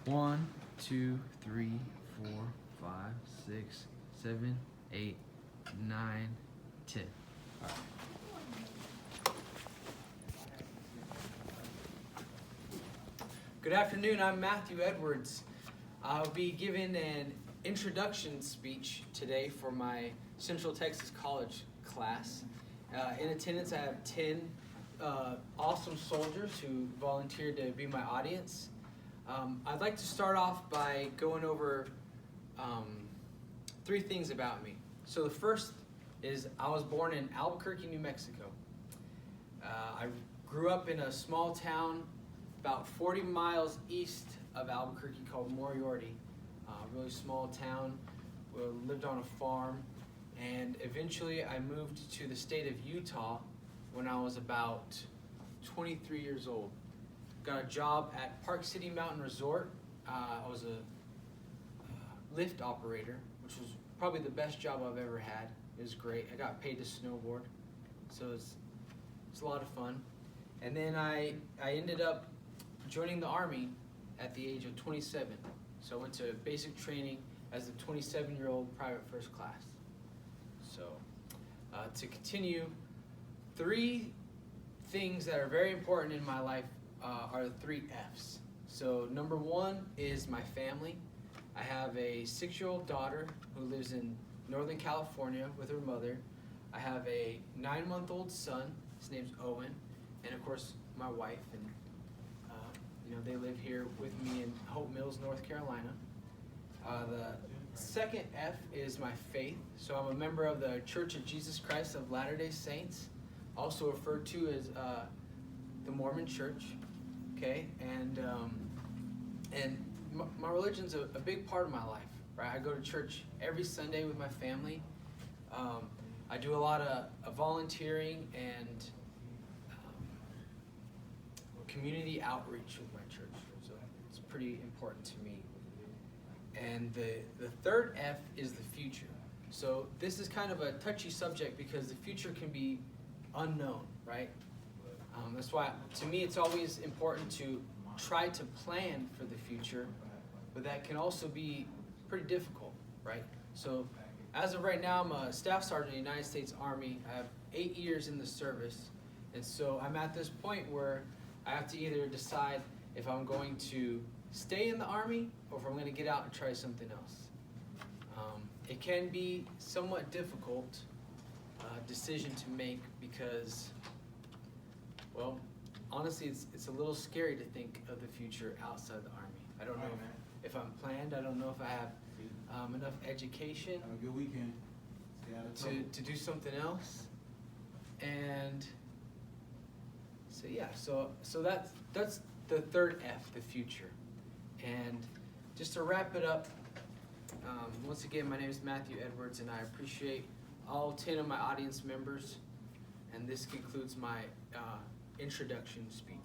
1, 2, 3, 4, 5, 6, 7, 8, 9, 10. All right. Good afternoon, I'm Matthew Edwards. I'll be giving an introduction speech today for my Central Texas College class. In attendance, I have 10 awesome soldiers who volunteered to be my audience. I'd like to start off by going over 3 things about me. So the first is I was born in Albuquerque, New Mexico. I grew up in a small town about 40 miles east of Albuquerque called Moriarty. A really small town. We lived on a farm, and eventually I moved to the state of Utah when I was about 23 years old. Got a job at Park City Mountain Resort. I was a lift operator, which was probably the best job I've ever had. It was great. I got paid to snowboard, so it's a lot of fun. And then I ended up joining the Army at the age of 27. So I went to basic training as a 27-year-old private first class. So to continue, 3 things that are very important in my life are the 3 F's. So number 1 is my family. I have a 6-year-old daughter who lives in Northern California with her mother. I have a 9-month-old son. His name's Owen, and of course my wife. And they live here with me in Hope Mills, North Carolina. The second F is my faith. So I'm a member of the Church of Jesus Christ of Latter-day Saints, also referred to as the Mormon Church. Okay, and my religion's a big part of my life. Right, I go to church every Sunday with my family. I do a lot of volunteering and community outreach with my church, so it's pretty important to me. And the third F is the future. So this is kind of a touchy subject because the future can be unknown, right? That's why, to me, it's always important to try to plan for the future, but that can also be pretty difficult, right? So as of right now, I'm a staff sergeant in the United States Army. I have 8 years in the service, and so I'm at this point where I have to either decide if I'm going to stay in the Army or if I'm going to get out and try something else. It can be somewhat difficult decision to make because, well, honestly, it's a little scary to think of the future outside the Army. I don't know if I'm planned. I don't know if I have enough education Have a good weekend. to do something else. And so yeah, so that's the third F, the future. And just to wrap it up, once again, my name is Matthew Edwards, and I appreciate all 10 of my audience members. And this concludes my introduction speech.